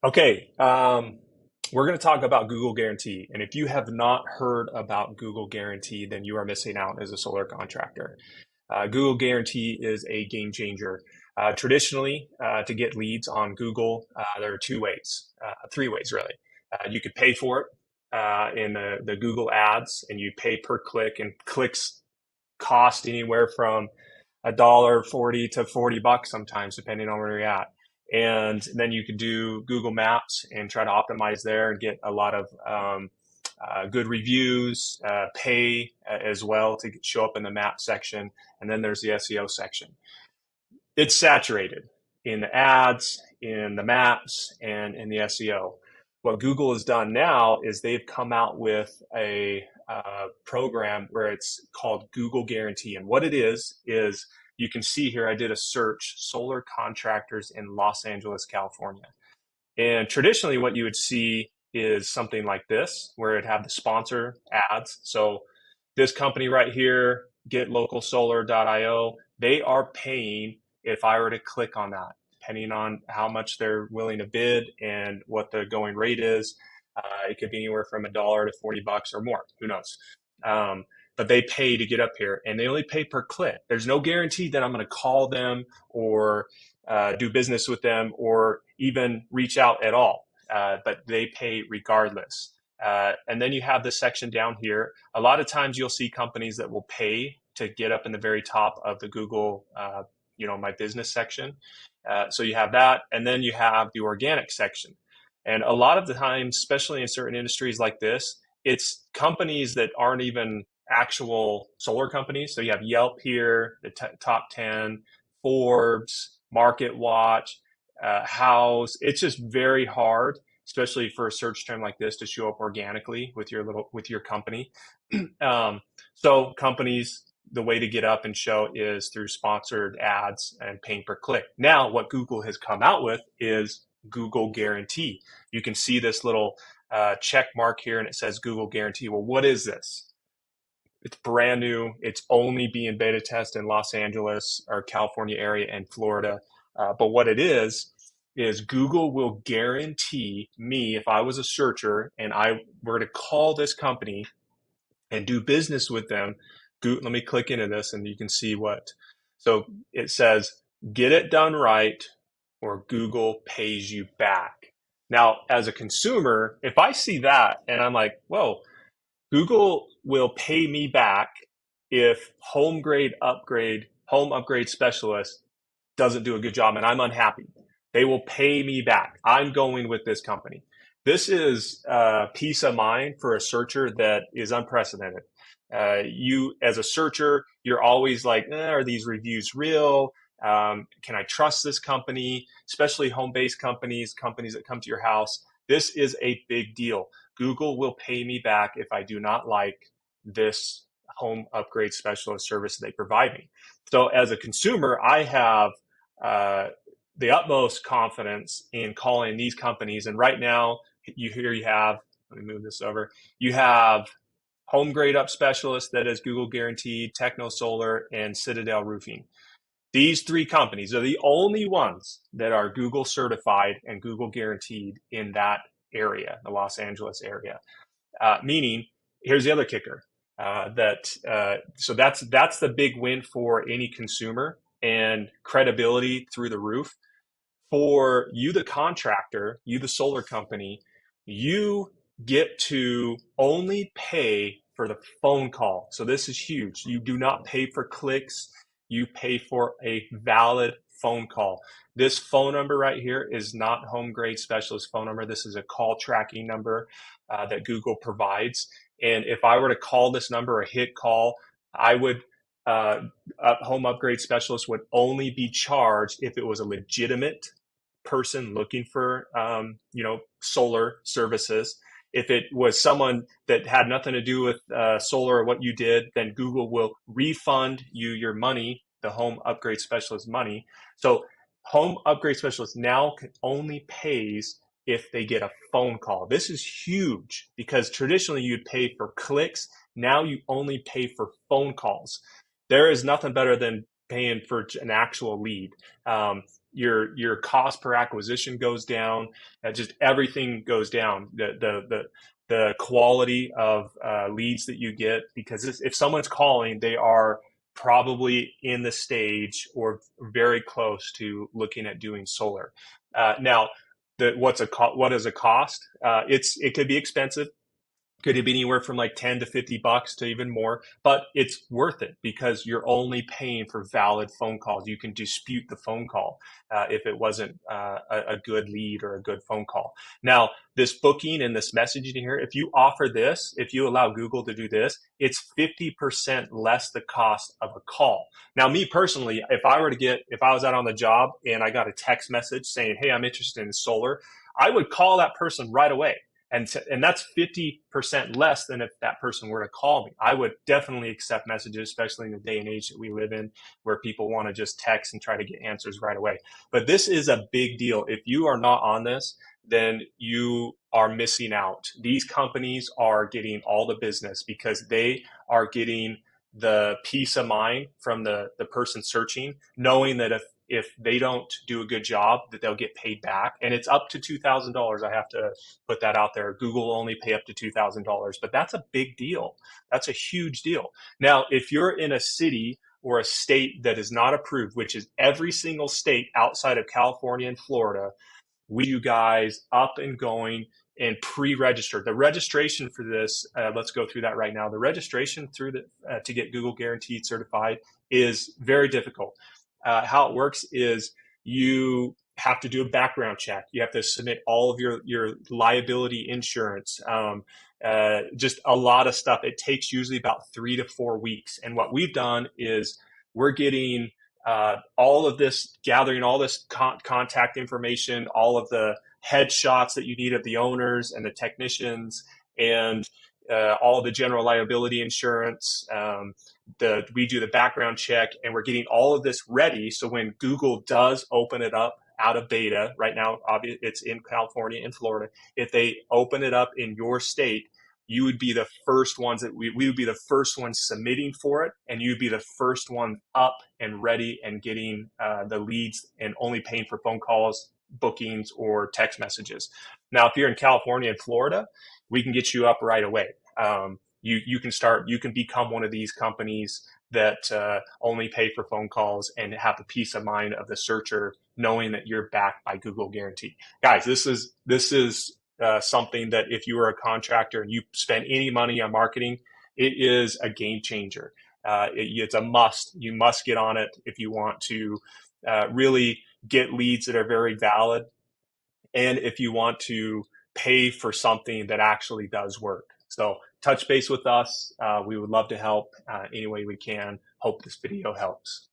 Okay, we're going to talk about Google Guarantee. And if you have not heard about Google Guarantee, then you are missing out as a solar contractor. Google Guarantee is a game changer. Traditionally, to get leads on Google, there are two ways, three ways really. You could pay for it in the Google ads, and you pay per click, and clicks cost anywhere from $1.40 to $40 sometimes, depending on where you're at. And then you could do Google Maps and try to optimize there and get a lot of good reviews, pay as well to show up in the map section. And then there's the SEO section. It's saturated in the ads, in the maps, and in the SEO. What Google has done now is they've come out with a program where it's called Google Guarantee. And what it is you can see here, I did a search, solar contractors in Los Angeles, California. And traditionally what you would see is something like this, where it'd have the sponsor ads. So this company right here, getlocalsolar.io, they are paying if I were to click on that, depending on how much they're willing to bid and what the going rate is. It could be anywhere from $1 to $40 or more. Who knows? But they pay to get up here, and they only pay per click. There's no guarantee that I'm going to call them or do business with them or even reach out at all. But they pay regardless. And then you have this section down here. A lot of times you'll see companies that will pay to get up in the very top of the Google, My Business section. So you have that, and then you have the organic section. And a lot of the times, especially in certain industries like this, it's companies that aren't even actual solar companies. So you have Yelp here, the top 10, Forbes, Market Watch, House. It's just very hard, especially for a search term like this, to show up organically with your company. So companies, the way to get up and show is through sponsored ads and paying per click. Now, what Google has come out with is Google Guarantee. You can see this little check mark here, and it says Google Guarantee. Well, what is this? It's brand new. It's only being beta tested in Los Angeles or California area and Florida. But what it is Google will guarantee me, if I was a searcher and I were to call this company and do business with them. Let me click into this and you can see what. So it says, get it done right or Google pays you back. Now, as a consumer, if I see that and I'm like, whoa, Google will pay me back if home upgrade specialist doesn't do a good job and I'm unhappy. They will pay me back. I'm going with this company. This is peace of mind for a searcher that is unprecedented. You, as a searcher, you're always like, are these reviews real? Can I trust this company? Especially home-based companies that come to your house. This is a big deal. Google will pay me back if I do not like this home upgrade specialist service they provide me. So as a consumer, I have the utmost confidence in calling these companies. And right now, you have, let me move this over, you have Home Grade Up Specialist that is Google Guaranteed, Techno Solar, and Citadel Roofing. These three companies are the only ones that are Google certified and Google guaranteed in that area, the Los Angeles area. Meaning, here's the other kicker. So that's the big win for any consumer and credibility through the roof. For you, the contractor, you, the solar company, you get to only pay for the phone call. So this is huge. You do not pay for clicks. You pay for a valid phone call. This phone number right here is not Home Grade Specialist phone number. This is a call tracking number that Google provides. And if I were to call this number or hit call, I would Home Upgrade Specialist would only be charged if it was a legitimate person looking for solar services. If it was someone that had nothing to do with solar or what you did, then Google will refund you your money, the Home Upgrade Specialist money. So Home Upgrade Specialist now only pays if they get a phone call. This is huge because traditionally you'd pay for clicks. Now you only pay for phone calls. There is nothing better than paying for an actual lead. your cost per acquisition goes down. Just everything goes down. The quality of leads that you get, because if someone's calling, they are probably in the stage or very close to looking at doing solar. Now, what is a cost? It could be expensive. Could be anywhere from like 10 to $50 to even more, but it's worth it because you're only paying for valid phone calls. You can dispute the phone call if it wasn't a good lead or a good phone call. Now, this booking and this messaging here, if you offer this, if you allow Google to do this, it's 50% less the cost of a call. Now, me personally, if I was out on the job and I got a text message saying, "Hey, I'm interested in solar," I would call that person right away. And that's 50% less than if that person were to call me. I would definitely accept messages, especially in the day and age that we live in, where people want to just text and try to get answers right away. But this is a big deal. If you are not on this, then you are missing out. These companies are getting all the business because they are getting the peace of mind from the person searching, knowing that if they don't do a good job, that they'll get paid back. And it's up to $2,000. I have to put that out there. Google will only pay up to $2,000, but that's a big deal. That's a huge deal. Now, if you're in a city or a state that is not approved, which is every single state outside of California and Florida, you guys up and going and pre-registered. The registration for this, let's go through that right now. The registration to get Google Guaranteed certified is very difficult. How it works is you have to do a background check. You have to submit all of your liability insurance, just a lot of stuff. It takes usually about 3 to 4 weeks. And what we've done is we're getting all of this, gathering all this contact information, all of the headshots that you need of the owners and the technicians, and all the general liability insurance. We do the background check, and we're getting all of this ready. So when Google does open it up out of beta, right now, obviously it's in California and Florida. If they open it up in your state, you would be the first ones that we would be the first ones submitting for it, and you'd be the first one up and ready and getting the leads and only paying for phone calls, bookings, or text messages. Now, if you're in California and Florida, we can get you up right away. You can become one of these companies that only pay for phone calls and have the peace of mind of the searcher knowing that you're backed by Google Guarantee. Guys, this is something that if you are a contractor and you spend any money on marketing, it is a game changer. It's a must. You must get on it if you want to really get leads that are very valid, and if you want to pay for something that actually does work. So touch base with us. We would love to help any way we can. Hope this video helps.